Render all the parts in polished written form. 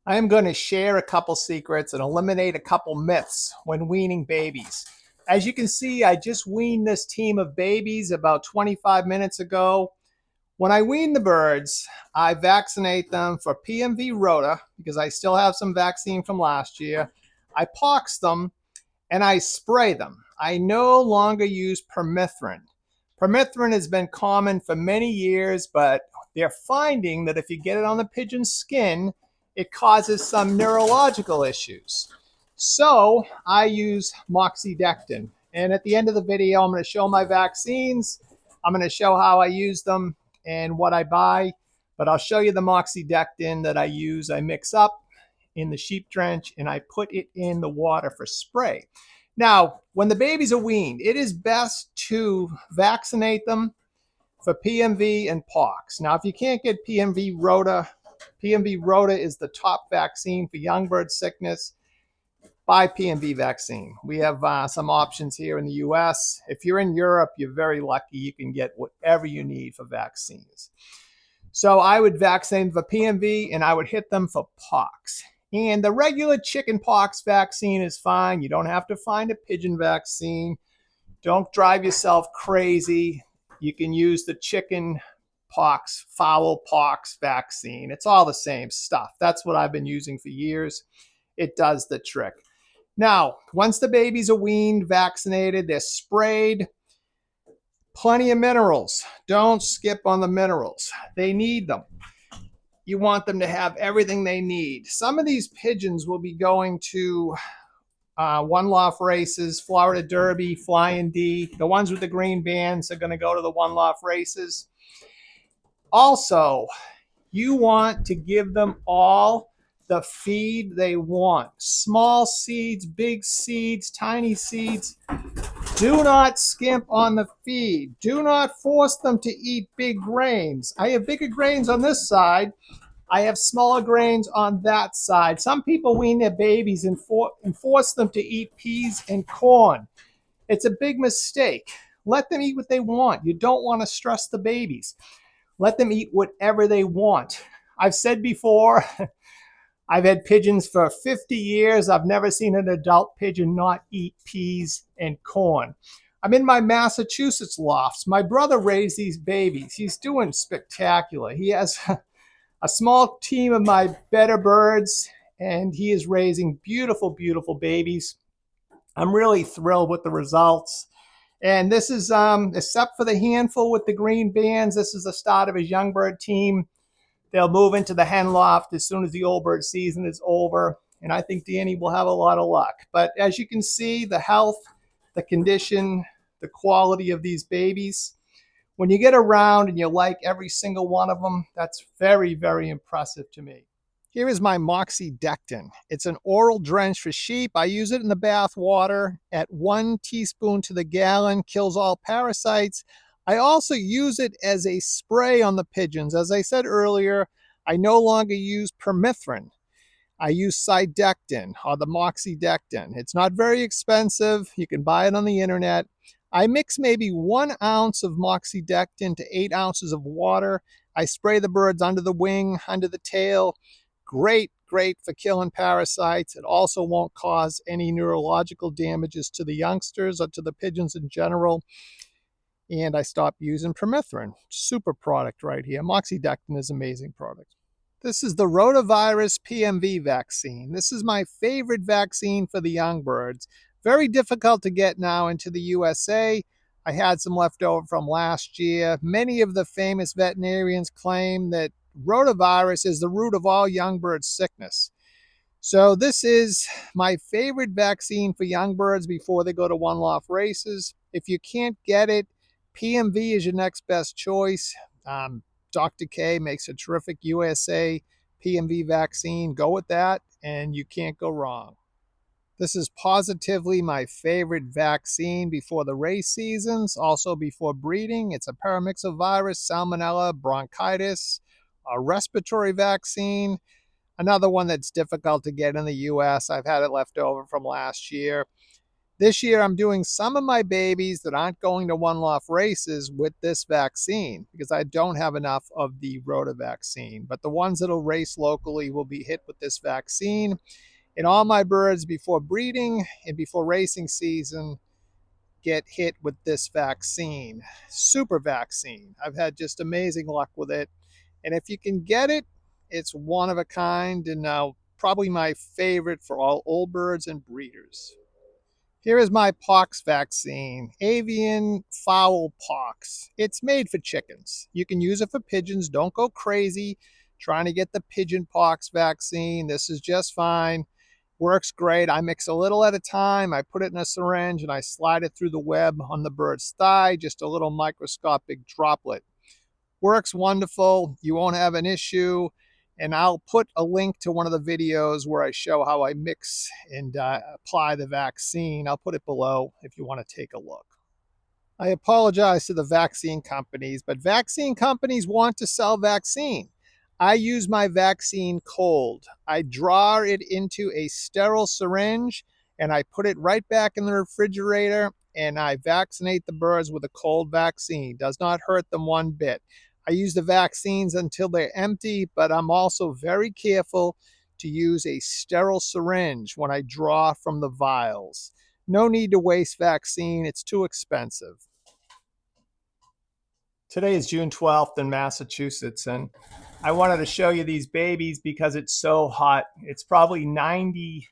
I am going to share a couple secrets and eliminate a couple myths when weaning babies. As you can see, I just weaned this team of babies about 25 minutes ago. When I wean the birds, I vaccinate them for PMV rota because I still have some vaccine from last year. I pox them and I spray them. I no longer use permethrin. Permethrin has been common for many years, but they're finding that if you get it on the pigeon's skin, it causes some neurological issues. So I use Moxy. And at the end of the video, I'm going to show my vaccines. I'm going to show how I use them and what I buy. But I'll show you the Moxy that I use. I mix up in the sheep drench and I put it in the water for spray. Now, when the babies are weaned, it is best to vaccinate them for PMV and pox. Now, if you can't get PMV rota is the top vaccine for young bird sickness. Buy PMV vaccine. We have some options here in the US. If you're in Europe, you're very lucky. You can get whatever you need for vaccines. So I would vaccinate for PMV and I would hit them for pox. And the regular chicken pox vaccine is fine. You don't have to find a pigeon vaccine. Don't drive yourself crazy. You can use the chicken pox, fowl pox vaccine. It's all the same stuff. That's what I've been using for years. It does the trick. Now, once the babies are weaned, vaccinated, they're sprayed. Plenty of minerals. Don't skip on the minerals. They need them. You want them to have everything they need. Some of these pigeons will be going to one loft races, Florida Derby, Flying D. The ones with the green bands are going to go to the one loft races. Also, you want to give them all the feed they want. Small seeds, big seeds, tiny seeds. Do not skimp on the feed. Do not force them to eat big grains. I have bigger grains on this side. I have smaller grains on that side. Some people wean their babies and force them to eat peas and corn. It's a big mistake. Let them eat what they want. You don't want to stress the babies. Let them eat whatever they want. I've said before, I've had pigeons for 50 years. I've never seen an adult pigeon not eat peas and corn. I'm in my Massachusetts lofts. My brother raised these babies. He's doing spectacular. He has a small team of my better birds, and he is raising beautiful, beautiful babies. I'm really thrilled with the results. And this is, except for the handful with the green bands, this is the start of his young bird team. They'll move into the hen loft as soon as the old bird season is over. And I think Danny will have a lot of luck. But as you can see, the health, the condition, the quality of these babies, when you get around and you like every single one of them, that's very, very impressive to me. Here is my Moxy. It's an oral drench for sheep. I use it in the bath water at 1 teaspoon to the gallon, kills all parasites. I also use it as a spray on the pigeons. As I said earlier, I no longer use permethrin. I use Cydectin or the Moxy. It's not very expensive. You can buy it on the internet. I mix maybe 1 ounce of Moxy to 8 ounces of water. I spray the birds under the wing, under the tail. Great, great for killing parasites. It also won't cause any neurological damages to the youngsters or to the pigeons in general. And I stopped using permethrin. Super product right here. Moxy is an amazing product. This is the rotavirus PMV vaccine. This is my favorite vaccine for the young birds. Very difficult to get now into the USA. I had some left over from last year. Many of the famous veterinarians claim that rotavirus is the root of all young bird sickness. So this is my favorite vaccine for young birds before they go to one loft races. If you can't get it, PMV is your next best choice. Dr. K makes a terrific USA PMV vaccine. Go with that and you can't go wrong. This is positively my favorite vaccine before the race seasons, also before breeding. It's a paramyxovirus, salmonella, bronchitis, a respiratory vaccine. Another one that's difficult to get in the US. I've had it left over from last year. This year, I'm doing some of my babies that aren't going to One Loft races with this vaccine because I don't have enough of the rota vaccine. But the ones that'll race locally will be hit with this vaccine. And all my birds before breeding and before racing season get hit with this vaccine. Super vaccine. I've had just amazing luck with it. And if you can get it, it's one of a kind and probably my favorite for all old birds and breeders. Here is my pox vaccine, avian fowl pox. It's made for chickens. You can use it for pigeons. Don't go crazy trying to get the pigeon pox vaccine. This is just fine. Works great. I mix a little at a time. I put it in a syringe and I slide it through the web on the bird's thigh, just a little microscopic droplet. Works wonderful. You won't have an issue. And I'll put a link to one of the videos where I show how I mix and apply the vaccine. I'll put it below if you want to take a look. I apologize to the vaccine companies, but vaccine companies want to sell vaccine. I use my vaccine cold. I draw it into a sterile syringe and I put it right back in the refrigerator and I vaccinate the birds with a cold vaccine. Does not hurt them one bit. I use the vaccines until they're empty, but I'm also very careful to use a sterile syringe when I draw from the vials. No need to waste vaccine. It's too expensive. Today is June 12th in Massachusetts, and I wanted to show you these babies because it's so hot. It's probably 90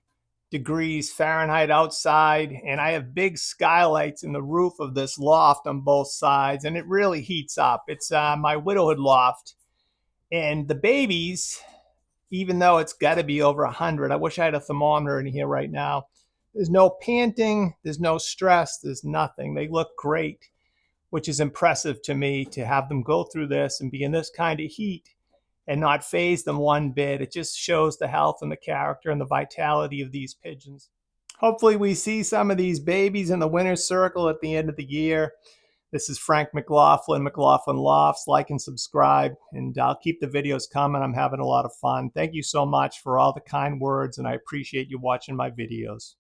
degrees Fahrenheit outside, and I have big skylights in the roof of this loft on both sides, and it really heats up. It's my widowhood loft, and the babies, even though it's got to be over 100, I wish I had a thermometer in here right now. There's no panting, there's no stress, there's nothing. They look great, which is impressive to me to have them go through this and be in this kind of heat and not faze them one bit. It just shows the health and the character and the vitality of these pigeons. Hopefully we see some of these babies in the winner's circle at the end of the year. This is Frank McLaughlin, McLaughlin Lofts. Like and subscribe, and I'll keep the videos coming. I'm having a lot of fun. Thank you so much for all the kind words, and I appreciate you watching my videos.